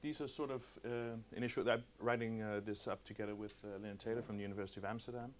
these are sort of initial. I'm writing this up together with Lynn Taylor from the University of Amsterdam.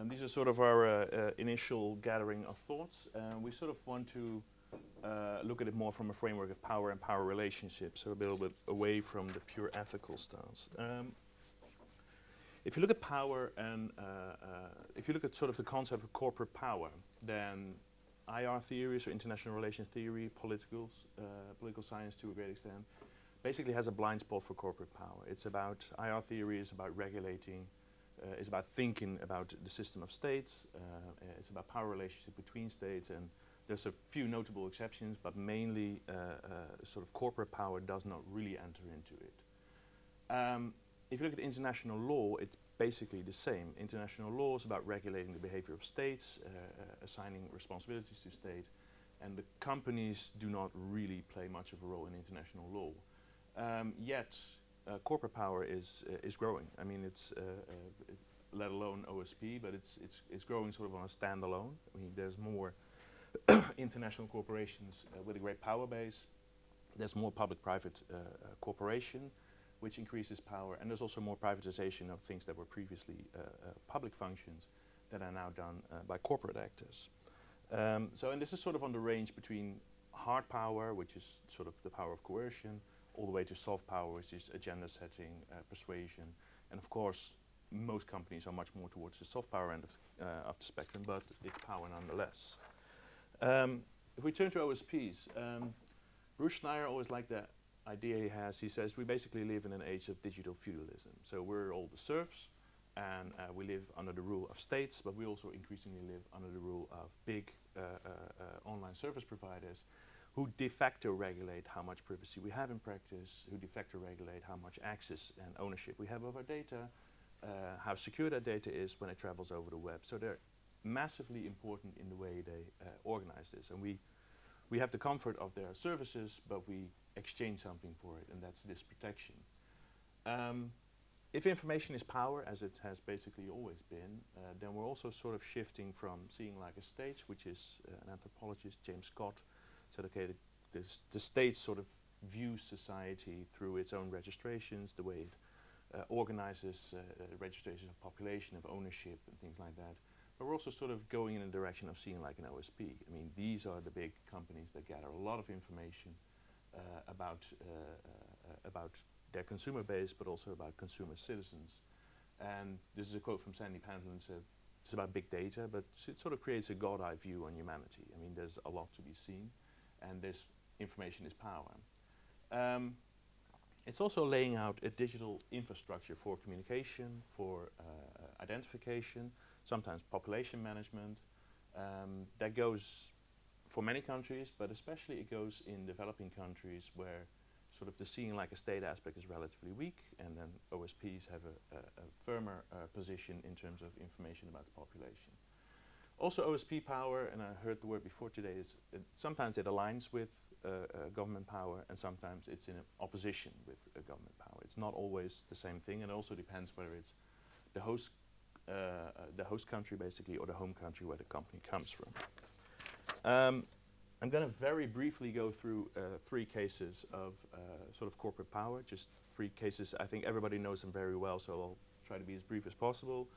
These are sort of our initial gathering of thoughts. We sort of want to look at it more from a framework of power and power relationships, so a little bit away from the pure ethical stance. If you look at power and if you look at sort of the concept of corporate power, then IR theory, so international relations theory, political science to a great extent, basically has a blind spot for corporate power. It's about, IR theory is about regulating, it's about thinking about the system of states, it's about power relationship between states, and there's a few notable exceptions, but mainly sort of corporate power does not really enter into it. If you look at international law, it's basically the same. International law is about regulating the behavior of states, assigning responsibilities to state, and the companies do not really play much of a role in international law. Yet, corporate power is growing. I mean, it's let alone OSP, but it's growing sort of on a standalone. I mean, there's more international corporations with a great power base. There's more public-private cooperation, which increases power, and there's also more privatization of things that were previously public functions that are now done by corporate actors. And this is sort of on the range between hard power, which is sort of the power of coercion, all the way to soft power, which is agenda setting, persuasion, and of course most companies are much more towards the soft power end of the spectrum, but it's power nonetheless. If we turn to OSPs, Bruce Schneier always liked that idea he has. He says we basically live in an age of digital feudalism. So we're all the serfs, and we live under the rule of states, but we also increasingly live under the rule of big online service providers who de facto regulate how much privacy we have in practice, who de facto regulate how much access and ownership we have of our data, how secure that data is when it travels over the web. So they're massively important in the way they organize this. And we have the comfort of their services, but we exchange something for it, and that's this protection. If information is power, as it has basically always been, then we're also sort of shifting from seeing like a state, which is an anthropologist, James Scott, said, okay, the state sort of views society through its own registrations, the way it organizes registrations of population, of ownership, and things like that. But we're also sort of going in a direction of seeing like an OSP. I mean, these are the big companies that gather a lot of information about their consumer base, but also about consumer citizens. And this is a quote from Sandy Pantlin. It's about big data, but it sort of creates a God-eye view on humanity. I mean, there's a lot to be seen, and this information is power. It's also laying out a digital infrastructure for communication, for identification, sometimes population management. That goes for many countries, but especially it goes in developing countries where sort of the seeing like a state aspect is relatively weak, and then OSPs have a firmer position in terms of information about the population. Also OSP power, and I heard the word before today, is sometimes it aligns with government power, and sometimes it's in opposition with government power. It's not always the same thing, and it also depends whether it's the host country basically, or the home country where the company comes from. I'm going to very briefly go through 3 cases of sort of corporate power, just 3 cases. I think everybody knows them very well, so I'll try to be as brief as possible.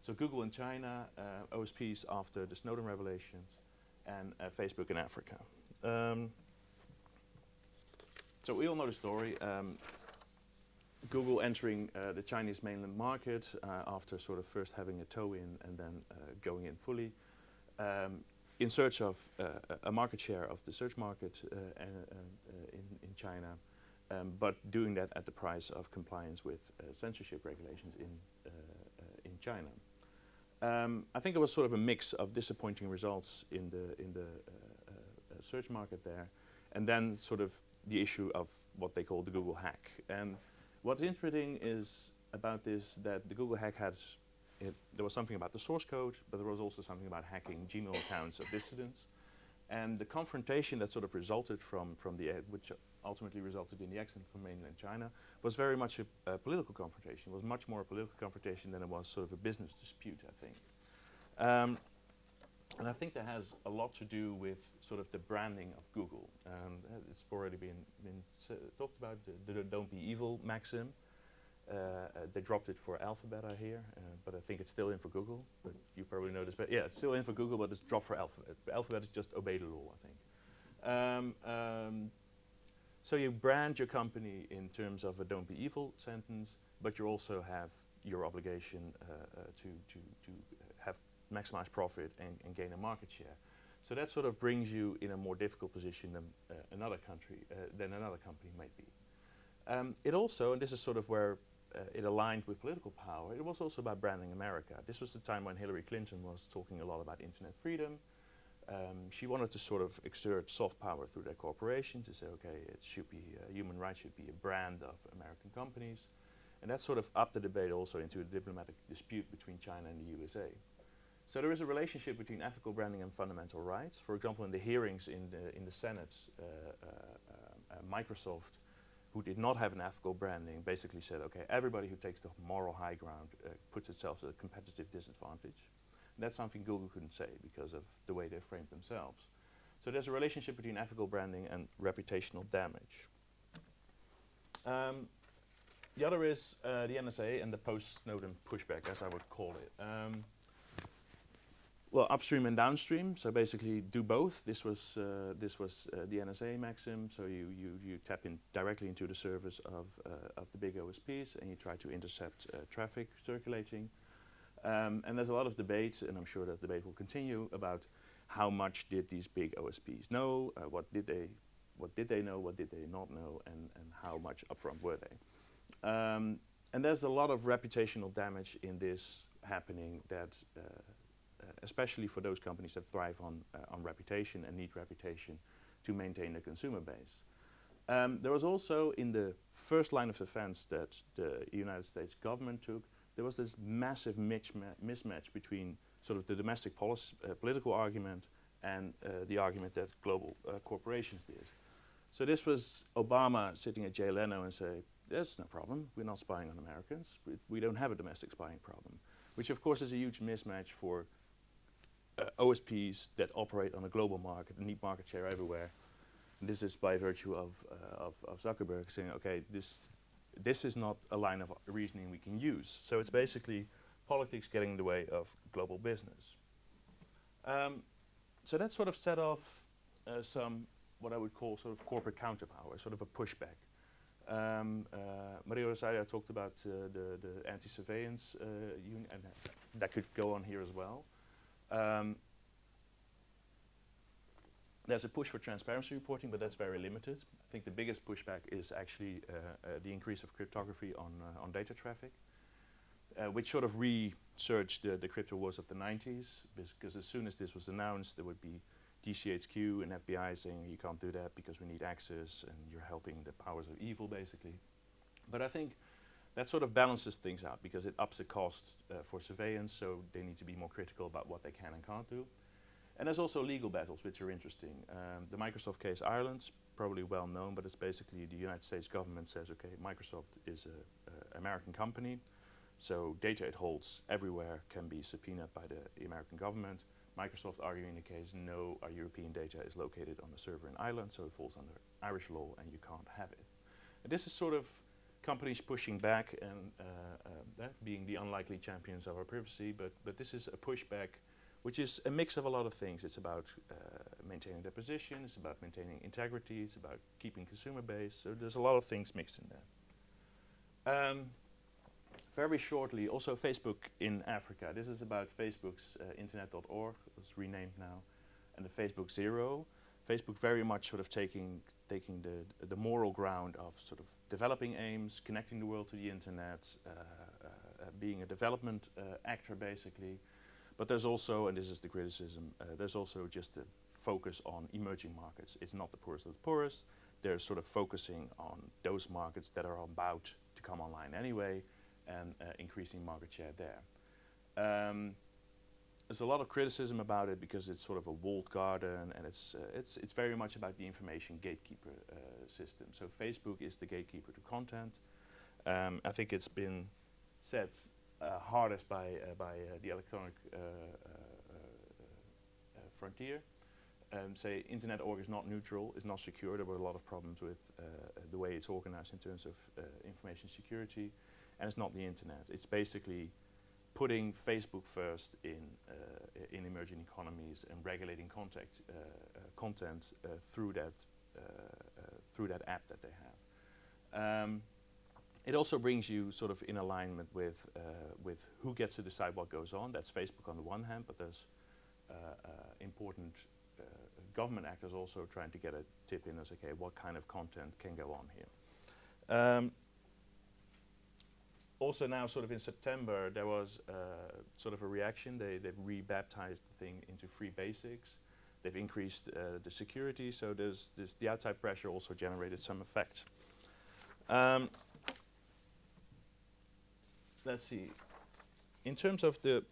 So Google in China, OSPs after the Snowden revelations, and Facebook in Africa. So we all know the story. Google entering the Chinese mainland market after sort of first having a toe in and then going in fully, in search of a market share of the search market in China, but doing that at the price of compliance with censorship regulations in China. I think it was sort of a mix of disappointing results in the search market there, and then sort of the issue of what they call the Google hack. And what's interesting is about this that the Google hack had, there was something about the source code, but there was also something about hacking Gmail accounts of dissidents. And the confrontation that sort of resulted from which ultimately resulted in the exit from mainland China, was very much a political confrontation. It was much more a political confrontation than it was sort of a business dispute, I think. And I think that has a lot to do with sort of the branding of Google. It's already been talked about, the don't be evil maxim. They dropped it for Alphabet, I hear, but I think it's still in for Google. But you probably know this, but yeah, it's still in for Google, but it's dropped for Alphabet. Alphabet is just obey the law, I think. So you brand your company in terms of a don't be evil sentence, but you also have your obligation to have maximize profit and gain a market share. So that sort of brings you in a more difficult position than another company might be. It also, and this is sort of where it aligned with political power, it was also about branding America. This was the time when Hillary Clinton was talking a lot about internet freedom. She wanted to sort of exert soft power through their corporation to say, okay, it should be, human rights should be a brand of American companies. And that sort of upped the debate also into a diplomatic dispute between China and the USA. So there is a relationship between ethical branding and fundamental rights. For example, in the hearings in the Senate, Microsoft, who did not have an ethical branding, basically said, okay, everybody who takes the moral high ground puts itself at a competitive disadvantage. And that's something Google couldn't say because of the way they framed themselves. So there's a relationship between ethical branding and reputational damage. The other is the NSA and the post-Snowden pushback, as I would call it. Well, upstream and downstream, so basically do both. This was the NSA maxim, so you tap in directly into the servers of the big OSPs and you try to intercept traffic circulating. And there's a lot of debate, and I'm sure that debate will continue, about how much did these big OSPs know, what did they know, what did they not know, and how much upfront were they. And there's a lot of reputational damage in this happening that especially for those companies that thrive on reputation and need reputation to maintain their consumer base. There was also, in the first line of defense that the United States government took, there was this massive mismatch between sort of the domestic political argument and the argument that global corporations did. So this was Obama sitting at Jay Leno and say, there's no problem, we're not spying on Americans, we don't have a domestic spying problem, which of course is a huge mismatch for OSPs that operate on a global market and need market share everywhere. And this is by virtue of Zuckerberg saying, okay, this is not a line of reasoning we can use. So it's basically politics getting in the way of global business. So that sort of set off some, what I would call sort of corporate counterpower, sort of a pushback. Maria Rosario talked about the anti-surveillance union, and that could go on here as well. There's a push for transparency reporting, but that's very limited. I think the biggest pushback is actually the increase of cryptography on data traffic, which sort of researched the crypto wars of the 90s, because as soon as this was announced, there would be DCHQ and FBI saying you can't do that because we need access and you're helping the powers of evil, basically. But I think that sort of balances things out because it ups the cost for surveillance, so they need to be more critical about what they can and can't do. And there's also legal battles, which are interesting. The Microsoft case Ireland's probably well known, but it's basically the United States government says, okay, Microsoft is an American company, so data it holds everywhere can be subpoenaed by the American government. Microsoft arguing the case, no, our European data is located on a server in Ireland, so it falls under Irish law and you can't have it. And this is sort of companies pushing back and that being the unlikely champions of our privacy, but this is a pushback which is a mix of a lot of things. It's about maintaining their position, it's about maintaining integrity, it's about keeping consumer base, so there's a lot of things mixed in there. Very shortly, also Facebook in Africa. This is about Facebook's internet.org, it's renamed now, and the Facebook Zero. Facebook very much sort of taking the moral ground of sort of developing aims, connecting the world to the internet, being a development actor basically. But there's also, and this is the criticism, there's also just a focus on emerging markets. It's not the poorest of the poorest. They're sort of focusing on those markets that are about to come online anyway, and increasing market share there. There's a lot of criticism about it because it's sort of a walled garden, and it's very much about the information gatekeeper system. So Facebook is the gatekeeper to content. I think it's been said hardest by the Electronic frontier. Say internet.org is not neutral, is not secure. There were a lot of problems with the way it's organized in terms of information security, and it's not the internet. It's basically putting Facebook first in emerging economies and regulating content through that app that they have. It also brings you sort of in alignment with who gets to decide what goes on. That's Facebook on the one hand, but there's important government actors also trying to get a tip in as, okay, what kind of content can go on here. Also now sort of in September there was sort of a reaction. They've rebaptized the thing into free basics. They've increased the security, so the outside pressure also generated some effect. Let's see. In terms of the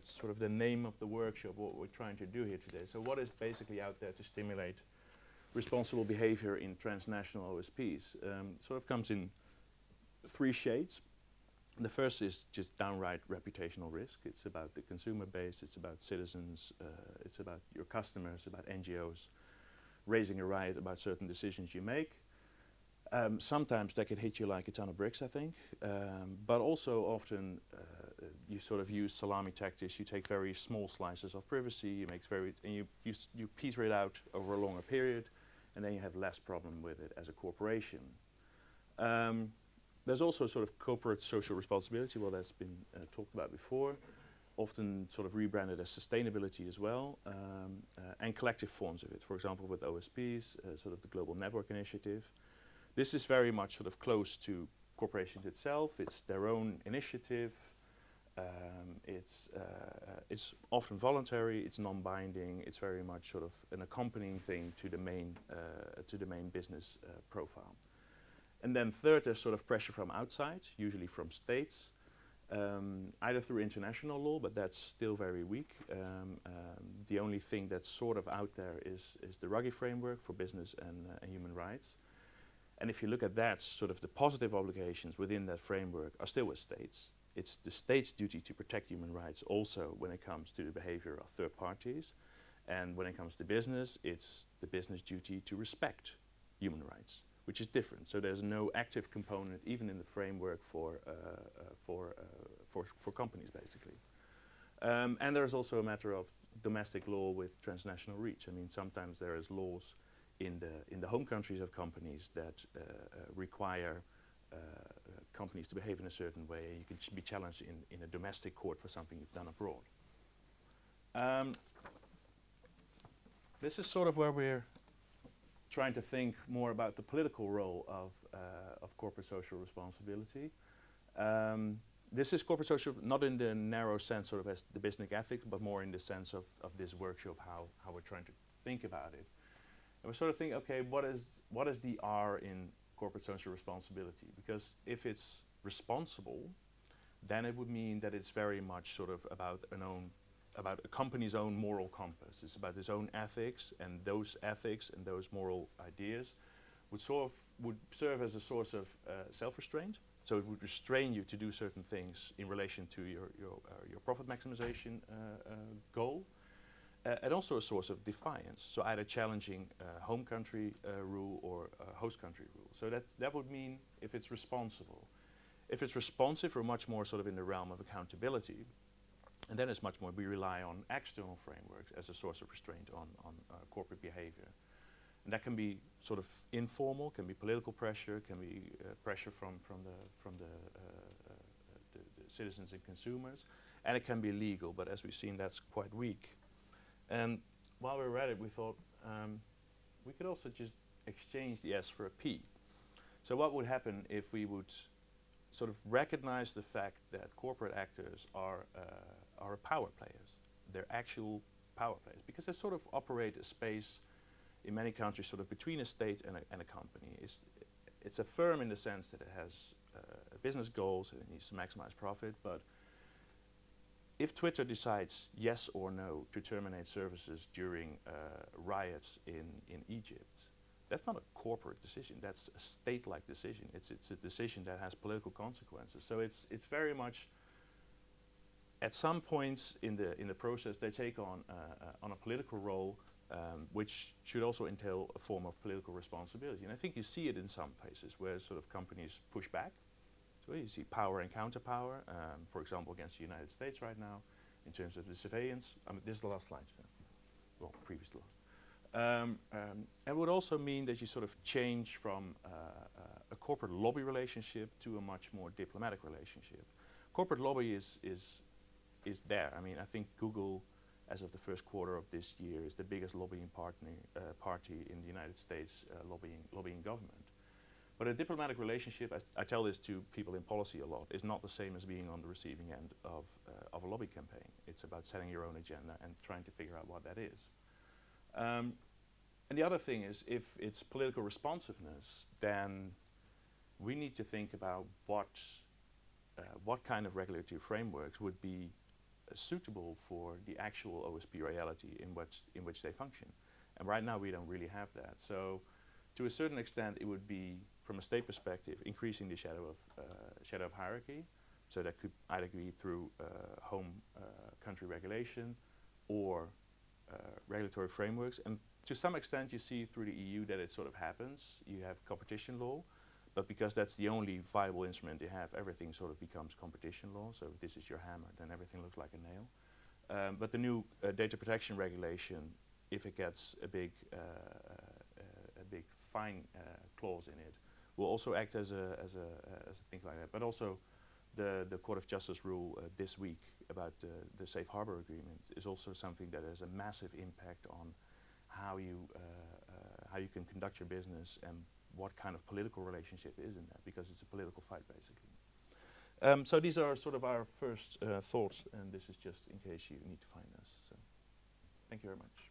sort of the name of the workshop, what we're trying to do here today. So what is basically out there to stimulate responsible behavior in transnational OSPs? Sort of comes in 3 shades. The first is just downright reputational risk. It's about the consumer base, it's about citizens, it's about your customers, about NGOs raising a riot about certain decisions you make. Sometimes that can hit you like a ton of bricks, I think, but also often you sort of use salami tactics. You take very small slices of privacy, you make you peter it out over a longer period, and then you have less problem with it as a corporation. There's also sort of corporate social responsibility. Well, that's been talked about before, often sort of rebranded as sustainability as well, and collective forms of it. For example, with OSPs, sort of the Global Network Initiative. This is very much sort of close to corporations itself. It's their own initiative. It's often voluntary. It's non-binding. It's very much sort of an accompanying thing to the main business profile. And then third, there's sort of pressure from outside, usually from states, either through international law, but that's still very weak. The only thing that's sort of out there is the Ruggie framework for business and human rights. And if you look at that, sort of the positive obligations within that framework are still with states. It's the state's duty to protect human rights also when it comes to the behavior of third parties. And when it comes to business, it's the business duty to respect human rights, which is different. So there's no active component even in the framework for companies, basically. And there's also a matter of domestic law with transnational reach. I mean, sometimes there is laws in the home countries of companies that require companies to behave in a certain way. You can be challenged in a domestic court for something you've done abroad. This is sort of where we're trying to think more about the political role of corporate social responsibility. This is corporate social, not in the narrow sense sort of as the business ethics, but more in the sense of this workshop, how we're trying to think about it. And we sort of think, okay, what is the R in corporate social responsibility? Because if it's responsible, then it would mean that it's very much sort of about a company's own moral compass. It's about its own ethics and those moral ideas would serve as a source of self-restraint. So it would restrain you to do certain things in relation to your profit maximization goal. And also a source of defiance, so either challenging home country rule or host country rule. So that would mean if it's responsible. If it's responsive, we're much more sort of in the realm of accountability, and then it's much more we rely on external frameworks as a source of restraint on corporate behavior. And that can be sort of informal, can be political pressure, can be pressure from the citizens and consumers, and it can be legal, but as we've seen, that's quite weak. And while we were at it, we thought we could also just exchange the S for a P. So what would happen if we would sort of recognize the fact that corporate actors are power players? They're actual power players, because they sort of operate a space in many countries sort of between a state and a company. It's a firm in the sense that it has business goals and it needs to maximize profit, but if Twitter decides yes or no to terminate services during riots in Egypt, that's not a corporate decision. That's a state-like decision. It's a decision that has political consequences. So it's very much at some points in the process, they take on a political role, which should also entail a form of political responsibility. And I think you see it in some places where sort of companies push back. So you see power and counterpower, for example, against the United States right now, in terms of the surveillance. This is the last slide. Well, previous to last. It would also mean that you sort of change from a corporate lobby relationship to a much more diplomatic relationship. Corporate lobby is there. I mean, I think Google, as of the first quarter of this year, is the biggest lobbying party in the United States, lobbying government. But a diplomatic relationship, I tell this to people in policy a lot, is not the same as being on the receiving end of a lobby campaign. It's about setting your own agenda and trying to figure out what that is. And the other thing is, if it's political responsiveness, then we need to think about what kind of regulatory frameworks would be suitable for the actual OSP reality in which they function. And right now we don't really have that. So to a certain extent, it would be, from a state perspective, increasing the shadow of hierarchy. So that could either be through home country regulation or regulatory frameworks. And to some extent, you see through the EU that it sort of happens. You have competition law, but because that's the only viable instrument you have, everything sort of becomes competition law. So if this is your hammer, then everything looks like a nail. But the new data protection regulation, if it gets a big fine clause in it, will also act as a thing like that. But also the Court of Justice rule this week about the Safe Harbor Agreement is also something that has a massive impact on how you can conduct your business and what kind of political relationship is in that, because it's a political fight basically. So these are sort of our first thoughts, and this is just in case you need to find us. So thank you very much.